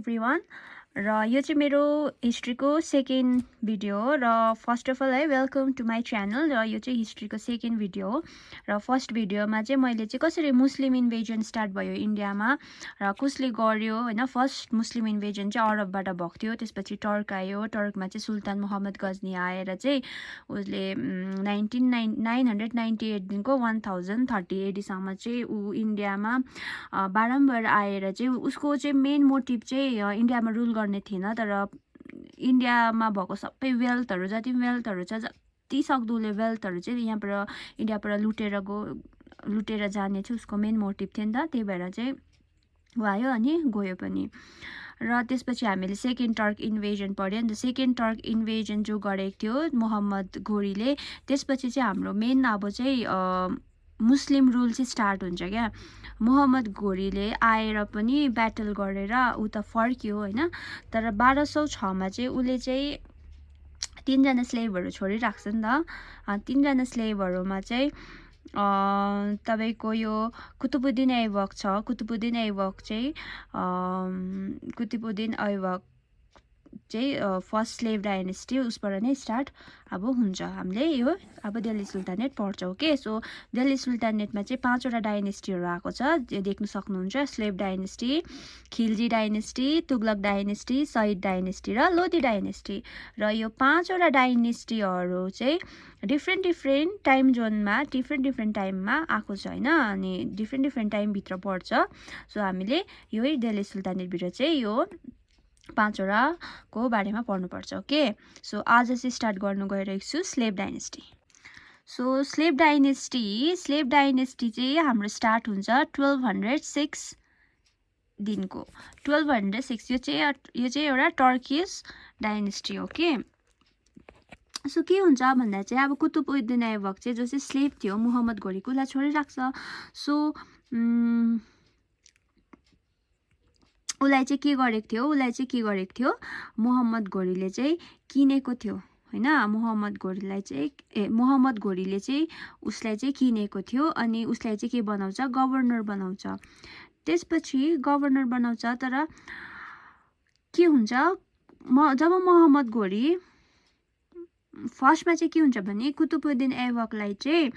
Everyone र यो चाहिँ मेरो हिस्ट्रीको सेकेन्ड भिडियो हो र फर्स्ट अफ अल है वेलकम टु माई च्यानल र यो चाहिँ हिस्ट्रीको सेकेन्ड भिडियो हो र फर्स्ट भिडियोमा चाहिँ मैले चाहिँ कसरी मुस्लिम इन्भेजन स्टार्ट भयो इन्डियामा र कसले गर्यो होइन। फर्स्ट मुस्लिम इन्भेजन चाहिँ अरबबाट भएको थियो, त्यसपछि टर्क आयो, टर्कमा चाहिँ सुल्तान मोहम्मद गजनी आएर चाहिँ उसले 998देखिको 1030 एडीसम्म चाहिँ ऊ इन्डियामा बारम्बार आएर चाहिँ उसको चाहिँ मेन मोटिभ चाहिँ इन्डियामा रुल गर्ने थिएन, तर इन्डियामा भएको सबै वेल्थहरू जति पनि वेल्थहरू छ जति सक्दो उसले वेल्थहरू चाहिँ यहाँबाट इन्डियाबाट लुटेर जाने चाहिँ उसको मेन मोटिभ थियो नि त। त्यही भएर चाहिँ ऊ आयो अनि गयो पनि। र त्यसपछि हामीले सेकेन्ड टर्क इन्भेजन पढ्यो नि त। सेकेन्ड टर्क इन्भेजन जो गरेको थियो मोहम्मद घोरीले, त्यसपछि चाहिँ हाम्रो मेन अब चाहिँ मुस्लिम रुल चाहिँ स्टार्ट हुन्छ क्या। मोहम्मद घोरीले आएर पनि ब्याटल गरेर ऊ त फर्क्यो होइन, तर 1206मा चाहिँ उसले चाहिँ 3जना स्लेभहरू छोडिराख्छ नि त। 3जना स्लेभहरूमा चाहिँ तपाईँको यो कुतुबुद्दिन ऐबक छ। कुतुबुद्दिन ऐबक चाहिँ फर्स्ट स्लेभ डाइनेस्टी उसबाट नै स्टार्ट अब हुन्छ। हामीले यो अब दिल्ली सुल्तानेट पढ्छौँ के। सो दिल्ली सुल्तानेटमा चाहिँ 5वटा डाइनेस्टीहरू आएको छ, त्यो देख्न सक्नुहुन्छ। Slave dynasty, Khilji dynasty, Tughlaq dynasty, सहिद डाइनेस्टी र लोधी डाइनेस्टी। र यो 5वटा डाइनेस्टीहरू चाहिँ डिफ्रेन्ट टाइम जोनमा डिफ्रेन्ट टाइममा आएको छ होइन, अनि डिफ्रेन्ट टाइमभित्र पर्छ। सो हामीले यही दिल्ली सुल्तानेटभित्र चाहिँ यो 5वटाको बारेमा पढ्नुपर्छ ओके। सो आज चाहिँ स्टार्ट गर्नु गइरहेको छु slave dynasty. So slave dynasty चाहिँ हाम्रो स्टार्ट हुन्छ 1206 दिनको। 1206 यो चाहिँ एउटा टर्किस डाइनेस्टी हो के। सो के हुन्छ भन्दा चाहिँ अब कुतुबुद्दिन ऐबक चाहिँ जो चाहिँ स्लेभ थियो मोहम्मद घोरीको, उसलाई छोडिराख्छ। सो उसलाई चाहिँ के गरेको थियो मोहम्मद घोरीले चाहिँ किनेको थियो होइन। मोहम्मद घोरीले चाहिँ उसलाई चाहिँ किनेको थियो अनि उसलाई चाहिँ के बनाउँछ, गभर्नर बनाउँछ। त्यसपछि गभर्नर बनाउँछ, तर के हुन्छ जब मोहम्मद घोरी फर्स्टमा चाहिँ के हुन्छ भने कुतुबुद्दिन ऐबकलाई चाहिँ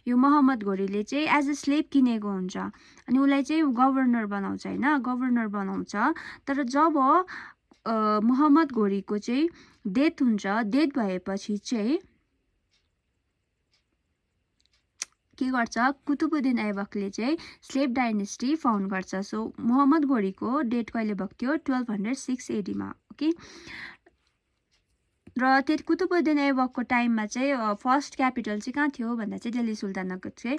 यो मोहम्मद घोरीले चाहिँ एज अ स्लेभ किनेको हुन्छ अनि उसलाई चाहिँ गभर्नर बनाउँछ होइन, गभर्नर बनाउँछ। तर जब मोहम्मद घोरीको चाहिँ डेथ हुन्छ, डेथ भएपछि चाहिँ के गर्छ कुतुबुद्दिन ऐबकले चाहिँ स्लेभ डाइनेस्टी फाउन्ड गर्छ। सो मोहम्मद घोरीको डेथ कहिले भएको थियो 1206 एडीमा ओके। र त्यो कुतुबुद्दिन ऐबकको टाइममा चाहिँ फर्स्ट क्यापिटल चाहिँ कहाँ थियो भन्दा चाहिँ दिल्ली सुल्तानको चाहिँ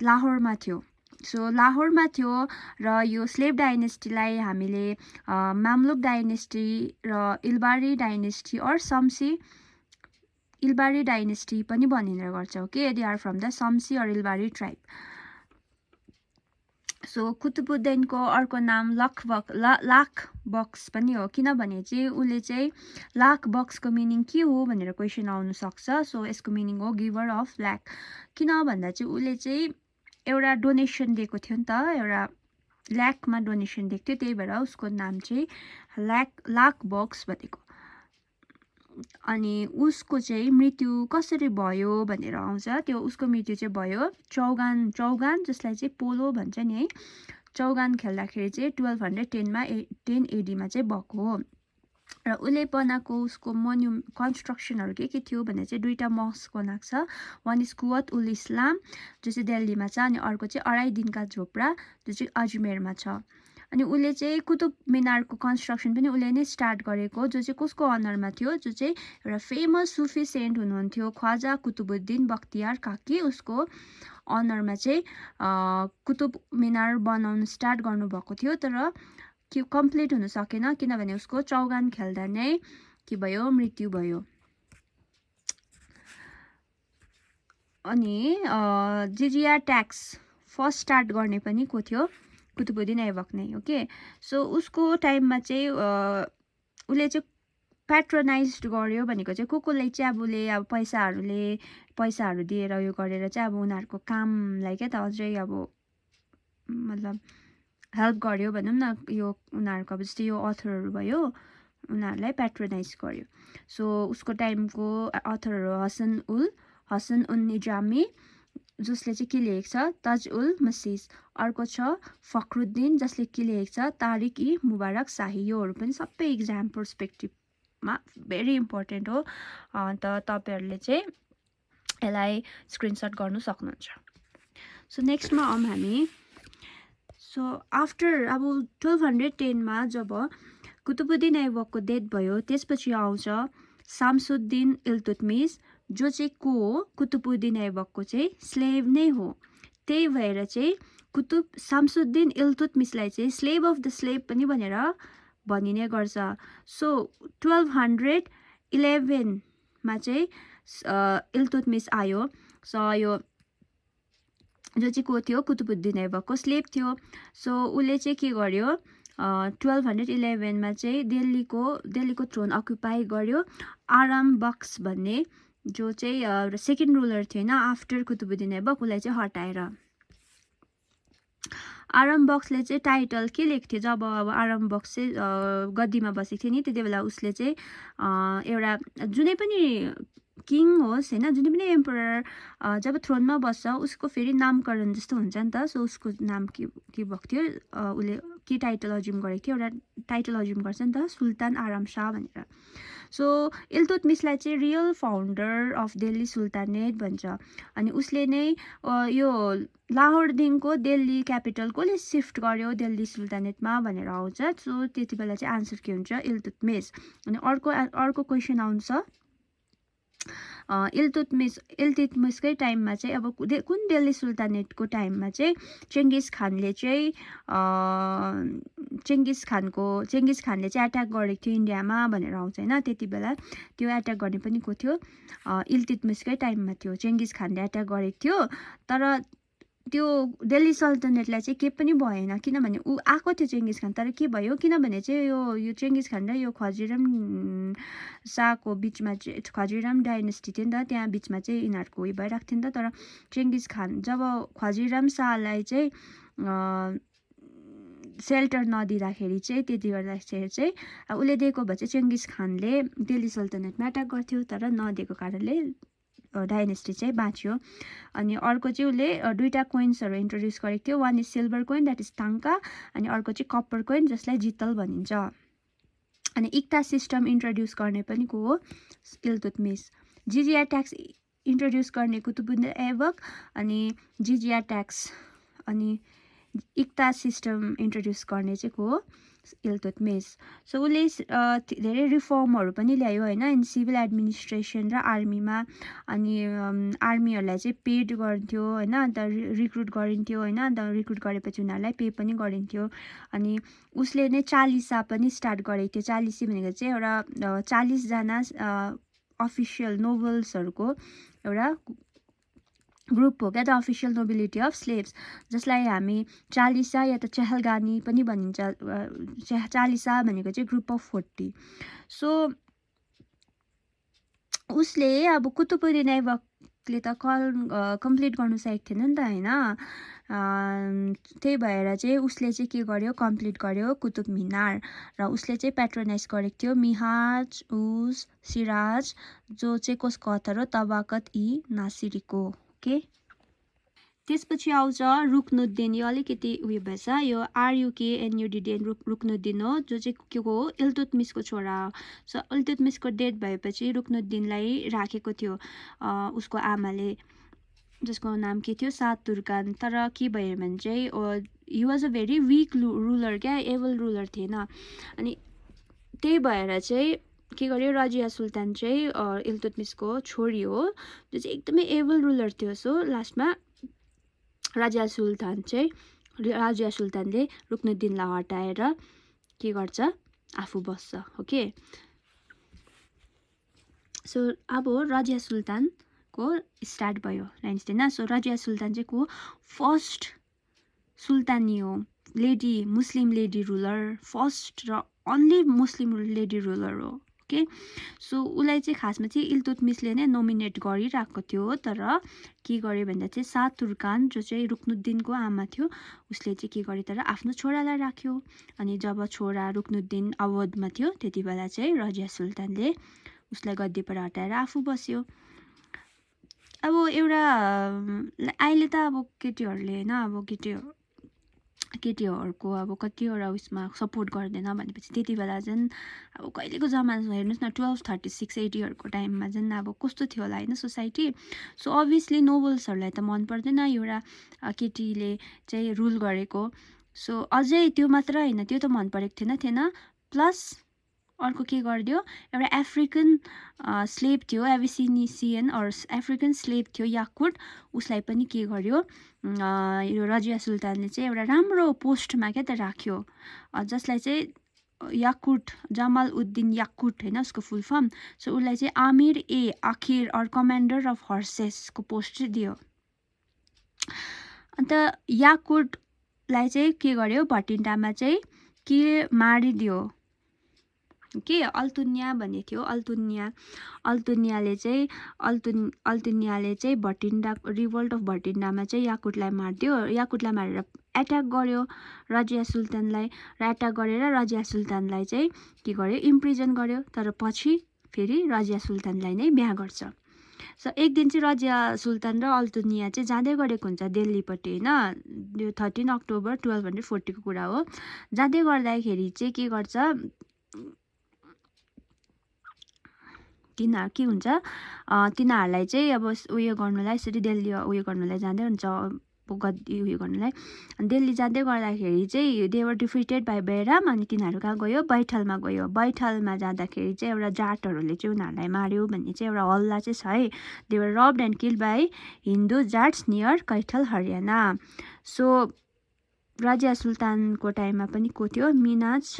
लाहोरमा थियो। सो लाहोरमा थियो र यो स्लेभ डाइनेस्टीलाई हामीले मामलुक डाइनेस्टी र इल्बारी डाइनेस्टी और सम्सी इल्बारी डाइनेस्टी पनि भनिने गर्छ okay. They are from the Shamsi or Ilbari tribe. So कुतुबुद्दिनको अर्को नाम लाख बक्स पनि हो, किनभने चाहिँ उसले चाहिँ लाख बक्सको मिनिङ के हो भनेर क्वेसन आउनु सक्छ। सो यसको मिनिङ हो गिभर अफ ल्याक। किन भन्दा चाहिँ उसले चाहिँ एउटा डोनेसन दिएको थियो नि त, एउटा ल्याकमा डोनेसन दिएको थियो, त्यही भएर उसको नाम चाहिँ लाख बक्स भनेको। अनि उसको चाहिँ मृत्यु कसरी भयो भनेर आउँछ, त्यो उसको मृत्यु चाहिँ भयो चौगान जसलाई चाहिँ पोलो भन्छ नि है, चौगान खेल्दाखेरि चाहिँ 1210मा 10 एडीमा चाहिँ भएको हो। र उसले बनाएको उसको कन्स्ट्रक्सनहरू के थियो भने चाहिँ 2टा मस्क बनाएको छ। वान इज कुवत उल इस्लाम जो चाहिँ दिल्लीमा छ अनि अर्को चाहिँ अढाई दिनका झोपडा जो चाहिँ अजमेरमा छ। अनि उसले चाहिँ कुतुब मिनारको कन्स्ट्रक्सन पनि उसले नै स्टार्ट गरेको, जो चाहिँ कसको अनरमा थियो, जो चाहिँ एउटा फेमस सुफी सेन्ट हुनुहुन्थ्यो ख्वाजा कुतुबुद्दिन बख्तियार काकी, उसको अनरमा चाहिँ कुतुब मिनार बनाउनु स्टार्ट गर्नुभएको थियो। तर के कम्प्लिट हुन सकेन किनभने उसको चौगान खेल्दा नै के भयो, मृत्यु भयो। अनि जिजिया ट्याक्स फर्स्ट स्टार्ट गर्ने पनि को थियो कुतुबुद्दिन ऐबक नै ओके। सो उसको टाइममा चाहिँ उसले चाहिँ प्याट्रोनाइज गर्यो भनेको चाहिँ कोलाई चाहिँ अब उसले अब पैसाहरू दिएर यो गरेर चाहिँ अब उनीहरूको कामलाई क्या त अझै अब मतलब हेल्प गर्यो भनौँ न यो उनीहरूको अब जस्तै यो अथरहरू भयो उनीहरूलाई प्याट्रोनाइज गर्यो सो उसको टाइमको अथरहरू हसन उन निजामी जसले चाहिँ के लेखेको छ ताज उल मसिस अर्को छ फखरुद्दिन जसले के लेखेको छ तारिक इ मुबारक शाही योहरू पनि सबै इक्जाम पर्सपेक्टिभमा भेरी इम्पोर्टेन्ट हो अन्त तपाईँहरूले चाहिँ यसलाई स्क्रिनसट गर्नु सक्नुहुन्छ सो नेक्स्टमा आउँ हामी सो आफ्टर अब 1210मा जब कुतुबुद्दिन ऐबकको डेथ भयो त्यसपछि आउँछ शामसुद्दिन इल्तुतमिस जो चाहिँ को हो कुतुबुद्दिन ऐबकको चाहिँ स्लेभ नै हो त्यही भएर चाहिँ शामसुद्दिन इल्तुतमिसलाई चाहिँ स्लेभ अफ द स्लेभ पनि भनेर भनिने गर्छ सो 1211मा चाहिँ इल्तुतमिस आयो सो यो जो चाहिँ को थियो कुतुबुद्दिन ऐबकको स्लेभ थियो सो उसले चाहिँ के गर्यो 1211मा चाहिँ दिल्लीको थ्रोन अक्युपाई गर्यो आराम बक्स भन्ने जो चाहिँ सेकेन्ड रुलर थियो होइन आफ्टर कुतुबुद्दिन ऐबक उसलाई चाहिँ हटाएर आराम बक्सले चाहिँ टाइटल के लेख्थ्यो जब अब आराम बक्स चाहिँ गद्दीमा बसेको थियो नि त्यति बेला उसले चाहिँ एउटा जुनै पनि किङ होस् होइन जुनै पनि एम्परर जब थ्रोनमा बस्छ उसको फेरि नामकरण जस्तो हुन्छ नि त सो उसको नाम के भएको थियो उसले के टाइटल अज्युम गरेको थियो एउटा टाइटल अज्युम गर्छ नि त सुल्तान आराम शाह भनेर सो इल्तुतमिसलाई चाहिँ real founder of Delhi sultanate भन्छ अनि उसले नै यो लाहोरदेखिको दिल्ली क्यापिटल कसले सिफ्ट गर्यो दिल्ली सुल्तानेटमा भनेर आउँछ सो त्यति बेला चाहिँ आन्सर के हुन्छ इल्तुतमिस अनि अर्को क्वेसन आउँछ इल्तुतमिसकै टाइममा चाहिँ अब कुन दिल्ली सुल्तानेटको टाइममा चाहिँ चेङ्गिस खानले चाहिँ चेङ्गिस खानले चाहिँ एट्याक गरेको थियो इन्डियामा भनेर आउँछ होइन त्यति बेला त्यो एट्याक गर्ने पनि को थियो इल्तुतमिसकै टाइममा थियो चेङ्गिस खानले एट्याक गरेको थियो तर त्यो दिल्ली सल्तनतलाई चाहिँ के पनि भएन किनभने ऊ आएको थियो चेङ्गिस खान तर के भयो किनभने चाहिँ यो चेङ्गिस खान र यो खजिरम शाहको बिचमा चाहिँ खजिरम डाइनेस्टी थियो नि त त्यहाँ बिचमा चाहिँ यिनीहरूको उयो भइरहेको थियो नि त तर चेङ्गिस खान जब खजिरम शाहलाई चाहिँ सेल्टर नदिँदाखेरि चाहिँ त्यति गर्दाखेरि चाहिँ उसले दिएको भए चाहिँ चेङ्गिस खानले दिल्ली सल्तनतमा एट्याक गर्थ्यो तर नदिएको कारणले डाइनेस्टी चाहिँ बाँच्यो अनि अर्को चाहिँ उसले दुईवटा कोइन्सहरू इन्ट्रोड्युस गरेको थियो one is silver coin that is tanka अनि अर्को चाहिँ कप्पर कोइन जसलाई जितल भनिन्छ अनि इक्ता सिस्टम इन्ट्रोड्युस गर्ने पनि को हो इल्तुतमिस जिजिया ट्याक्स इन्ट्रोड्युस गर्ने कुतुबुद्दिन ऐबक अनि जिजिया ट्याक्स अनि इक्ता सिस्टम इन्ट्रोड्युस गर्ने चाहिँ को हो इल्तुतमिस सो उसले धेरै रिफर्महरू पनि ल्यायो होइन इन सिभिल एडमिनिस्ट्रेसन र आर्मीमा अनि आर्मीहरूलाई चाहिँ पेड गर्थ्यो होइन अन्त रिक्रुट गरिन्थ्यो होइन अन्त रिक्रुट गरेपछि उनीहरूलाई पे पनि गरिन्थ्यो अनि उसले नै चालिसा पनि स्टार्ट गरेको थियो चालिसी भनेको चाहिँ एउटा 40जना अफिसियल नोबल्सहरूको एउटा ग्रुप हो क्या the official nobility of slaves जसलाई हामी चालिसा या त चहलगानी पनि भनिन्छ चालिसा भनेको चाहिँ ग्रुप अफ 40 सो उसले अब कुतुबुद्दिन ऐबकले त कम्प्लिट गर्नु सकेको थिएन नि त होइन त्यही भएर चाहिँ उसले चाहिँ के गर्यो कम्प्लिट गर्यो कुतुब मिनार र उसले चाहिँ प्याट्रोनाइज गरेको थियो मिहाज उस सिराज जो चाहिँ कसको अथर हो तबाकत इ नासिरीको ओके त्यसपछि आउँछ रुक्नुद्दिन यो अलिकति उयो भएछ यो RUKNUDDN रुक्नुद्दिन हो जो चाहिँ के हो इल्तुतमिसको छोरा हो सो इल्तुतमिसको डेथ भएपछि रुक्नुद्दिनलाई राखेको थियो उसको आमाले जसको नाम के थियो सात तुर्कान तर के भयो भने चाहिँ he was a very weak ruler क्या एबल रुलर थिएन अनि त्यही भएर चाहिँ के गर्यो रजिया सुल्तान चाहिँ इल्तुतमिसको छोरी हो जो चाहिँ एकदमै एबल रुलर थियो सो लास्टमा राजिया सुल्तानले रुक्नुद्दिनलाई हटाएर के गर्छ आफू बस्छ ओके सो अब रजिया सुल्तानको स्टार्ट भयो डाइनेस्टी होइन सो रजिया सुल्तान चाहिँ को फर्स्ट सुल्तानी हो lady Muslim lady ruler first र अन्ली मुस्लिम लेडी रुलर हो ओके सो उसलाई चाहिँ खासमा चाहिँ इल्तुतमिसले नै नोमिनेट गरिरहेको थियो तर के गर्यो भन्दा चाहिँ शाह तुर्कान जो चाहिँ रुक्नुद्दिनको आमा थियो उसले चाहिँ के गर्यो तर आफ्नो छोरालाई राख्यो अनि जब छोरा रुक्नुद्दिन अवधमा थियो त्यति बेला चाहिँ रजिया सुल्तानले उसलाई गद्दीबाट हटाएर आफू बस्यो अब एउटा अहिले त अब केटीहरूले होइन अब केटीहरूको अब कतिवटा उसमा सपोर्ट गर्दैन भनेपछि त्यति बेला चाहिँ अब कहिलेको जमाना हेर्नुहोस् न 1236 80हरूको टाइममा चाहिँ अब कस्तो थियो होला होइन सोसाइटी सो अभियसली नोबल्सहरूलाई त मन पर्दैन एउटा केटीले चाहिँ रुल गरेको सो अझै त्यो मात्र होइन त्यो त मन परेको थिएन प्लस अर्को के गरिदियो एउटा अफ्रिकन स्लेभ थियो एबिसिनिसियन अर अफ्रिकन स्लेभ थियो याकुट उसलाई पनि के गर्यो यो रजिया सुल्तानले चाहिँ एउटा राम्रो पोस्टमा क्या त राख्यो जसलाई चाहिँ याकुट जमाल उद्दिन याकुट होइन उसको फुल फर्म सो उसलाई चाहिँ आमिर ए आखिर अर कमान्डर अफ हर्सेसको पोस्ट चाहिँ दियो अन्त याकुटलाई चाहिँ के गर्यो भटिन्डामा चाहिँ के मारिदियो के अल्तुनिया भन्ने थियो अल्तुनियाले चाहिँ भटिन्डा रिभोल्ट अफ भटिन्डामा चाहिँ याकुटलाई मारिदियो याकुटलाई मारेर एट्याक गर्यो रजिया सुल्तानलाई र एट्याक गरेर रजिया सुल्तानलाई चाहिँ के गर्यो इम्प्रिजन गर्यो तर पछि फेरि रजिया सुल्तानलाई नै बिहा गर्छ सो एक दिन चाहिँ रजिया सुल्तान र अल्तुनिया चाहिँ जाँदै गरेको हुन्छ दिल्लीपट्टि होइन यो 13 अक्टोबर 1240 को कुरा हो जाँदै गर्दाखेरि चाहिँ के गर्छ तिनीहरू के हुन्छ तिनीहरूलाई चाहिँ अब उयो गर्नुलाई यसरी दिल्ली उयो गर्नुलाई जाँदै हुन्छ गद्दी उयो गर्नुलाई अनि दिल्ली जाँदै गर्दाखेरि चाहिँ देवर डिफिटेड बाई बैराम अनि तिनीहरू कहाँ गयो बैठलमा गयो बैठलमा जाँदाखेरि चाहिँ एउटा जाटहरूले चाहिँ उनीहरूलाई मार्यो भन्ने चाहिँ एउटा हल्ला चाहिँ छ है they were robbed and killed by Hindu Jats near Kaithal Haryana so Razia सुल्तानको टाइममा पनि को थियो Minhaj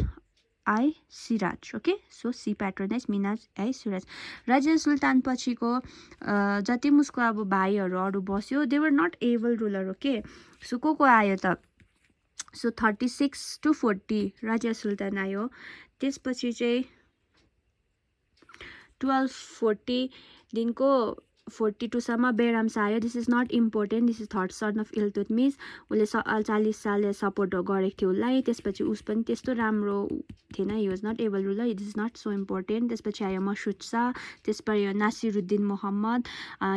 i Siraj okay so she patronize Minhaj i Siraj Razia Sultan पछिको जति पनि उसको अब भाइहरू अरू बस्यो they were not able ruler okay so को आयो त सो 36 to 40 रजिया सुल्तान आयो त्यसपछि चाहिँ 1240 दिनको 42 सम्म बेराम्स आयो this is not important this is third son of Iltutmish उसले 40 साल सपोर्ट गरेको थियो उसलाई त्यसपछि उस पनि त्यस्तो राम्रो थिएन he was not able ruler this is not so important त्यसपछि आयो मसुद शाह त्यसपछि आयो नासिरुद्दिन मोहम्मद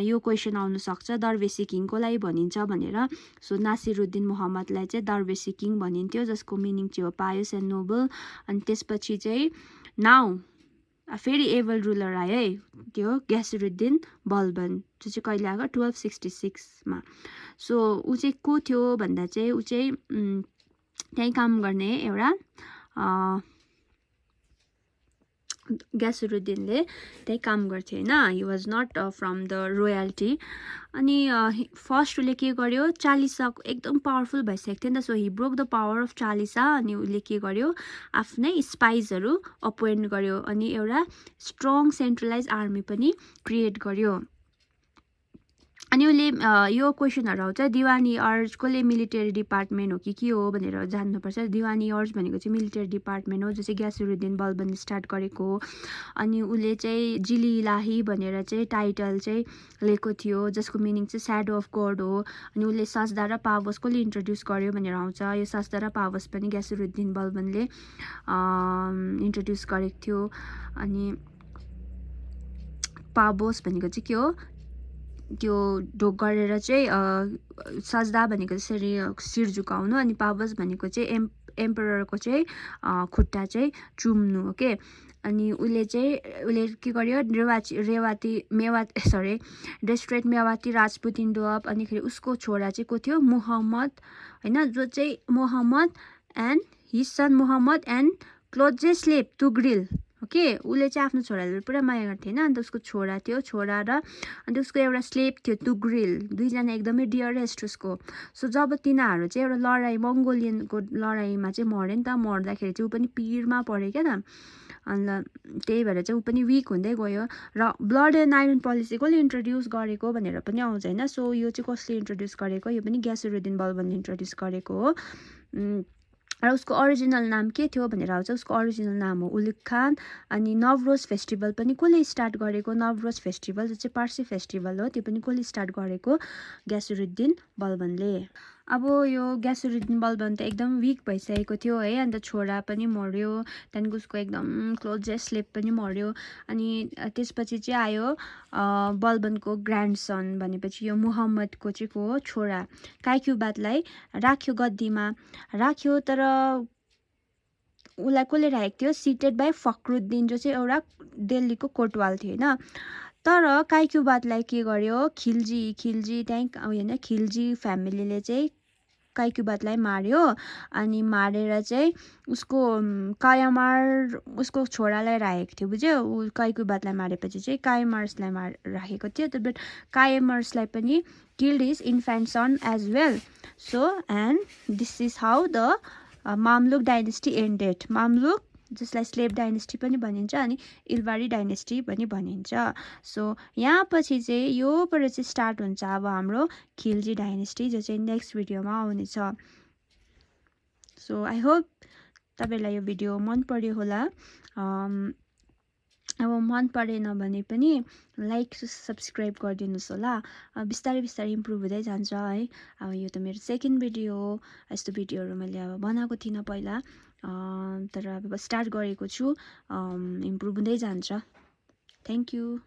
यो क्वेसन आउन सक्छ दरवेसी किङ कोलाई भनिन्छ भनेर सो नासिरुद्दिन मोहम्मदलाई चाहिँ दरवेसी किङ भनिन्थ्यो जसको मिनिङ चाहिँ हो पायस एन्ड नोबल अनि त्यसपछि चाहिँ नाउ फेरि एबल रुलर आयो है त्यो ग्यासुरुद्दिन बलबन जो चाहिँ कहिले आएको 1266 मा सो ऊ चाहिँ को थियो भन्दा चाहिँ ऊ चाहिँ त्यहीँ काम गर्ने एउटा ग्यासुरुद्दिनले त्यही काम गर्थ्यो होइन he was not from the royalty अनि फर्स्ट उसले के गर्यो चालिसाको एकदम पावरफुल भइसकेको थियो नि त so he broke the power of Chalisa अनि उसले के गर्यो आफ्नै स्पाइसहरू अपोइन्ट गर्यो अनि एउटा स्ट्रङ सेन्ट्रलाइज आर्मी पनि क्रिएट गर्यो अनि उसले यो क्वेसनहरू आउँछ दिवानी अर्ज कसले मिलिटरी डिपार्टमेन्ट हो कि के हो भनेर जान्नुपर्छ दिवानी अर्ज भनेको चाहिँ मिलिटरी डिपार्टमेन्ट हो जो चाहिँ ग्यासुरुद्दिन बलबनले स्टार्ट गरेको हो अनि उसले चाहिँ जिली इलाही भनेर चाहिँ टाइटल चाहिँ लिएको थियो जसको मिनिङ चाहिँ स्याडो अफ गड हो अनि उसले सजदा र पावस कसले इन्ट्रोड्युस गर्यो भनेर आउँछ यो सजदा र पावस पनि ग्यासुरुद्दिन बलबनले इन्ट्रोड्युस गरेको थियो अनि पावस भनेको चाहिँ के हो त्यो ढोक गरेर चाहिँ सजदा भनेको त्यसरी शिर झुकाउनु अनि पावस भनेको चाहिँ एम्पररको चाहिँ खुट्टा चाहिँ चुम्नु ओके अनि उसले के गर्यो डेस्ट्रेट मेवाती राजपूत इन्डोअप अनिखेरि उसको छोरा चाहिँ को थियो मुहम्मद होइन जो चाहिँ Muhammad and his son Muhammad and close slave Tughril okay उसले चाहिँ आफ्नो छोराले पुरा माया गर्थ्यो होइन अन्त उसको छोरा थियो छोरा र अन्त उसको एउटा स्लेभ थियो तुग्रिल दुईजना एकदमै डियरेस्ट उसको सो जब तिनीहरू चाहिँ एउटा लडाइँ मङ्गोलियनको लडाइँमा चाहिँ मर्यो नि त मर्दाखेरि चाहिँ ऊ पनि पिरमा पऱ्यो क्या त अन्त त्यही भएर चाहिँ ऊ पनि विक हुँदै गयो र ब्लड एन्ड आइरन पोलिसी कसले इन्ट्रोड्युस गरेको भनेर पनि आउँछ होइन सो यो चाहिँ कसले इन्ट्रोड्युस गरेको यो पनि ग्यासुरुद्दिन बलबनले इन्ट्रोड्युस गरेको हो र उसको ओरिजिनल नाम के थियो भनेर आउँछ उसको ओरिजिनल नाम हो उलुग खान। अनि नवरोज फेस्टिभल पनि कसले स्टार्ट गरेको नवरोज फेस्टिभल जो चाहिँ पार्सी फेस्टिभल हो त्यो पनि कसले स्टार्ट गरेको ग्यासुरुद्दिन बलबनले। अब यो ग्यासुरुद्दिन बलबन त एकदम विक भइसकेको थियो है अन्त छोरा पनि मर्यो त्यहाँदेखि उसको एकदम क्लोजेस्ट स्लेभ पनि मर्यो अनि त्यसपछि चाहिँ आयो बलबनको ग्रान्डसन भनेपछि यो मुहम्मदको चाहिँ को छोरा काइक्युबादलाई राख्यो गद्दीमा राख्यो तर उसलाई कसले राखेको थियो सिटेड बाई फखरुद्दिन जो चाहिँ एउटा दिल्लीको कोटवाल थियो होइन तर काइक्युबादलाई के गर्यो खिल्जी त्यहीँ होइन खिल्जी फ्यामिलीले चाहिँ काइक्युबादलाई मार्यो अनि मारेर चाहिँ उसको कायामार उसको छोरालाई राखेको थियो बुझ्यो ऊ काइक्युबादलाई मारेपछि चाहिँ कायमार्सलाई राखेको थियो बट कायमार्सलाई पनि killed his infant son as well. So and this is how the Mamluk dynasty ended. Mamluk जसलाई स्लेभ डाइनेस्टी पनि भनिन्छ अनि इलबारी डाइनेस्टी पनि भनिन्छ। सो यहाँ पछि चाहिँ योबाट चाहिँ स्टार्ट हुन्छ अब हाम्रो खिल्जी डाइनेस्टी जो चाहिँ नेक्स्ट भिडियोमा आउनेछ। सो आई होप तपाईँलाई यो भिडियो मन पर्यो होला। अब मन परेन भने पनि लाइक सब्सक्राइब गरिदिनुहोस् होला। बिस्तारै बिस्तारै इम्प्रुभ हुँदै जान्छ है। अब यो त मेरो सेकेन्ड भिडियो हो यस्तो भिडियोहरू मैले अब बनाएको थिइनँ पहिला तर अब स्टार्ट गरेको छु इम्प्रुभ हुँदै जान्छ। Thank you.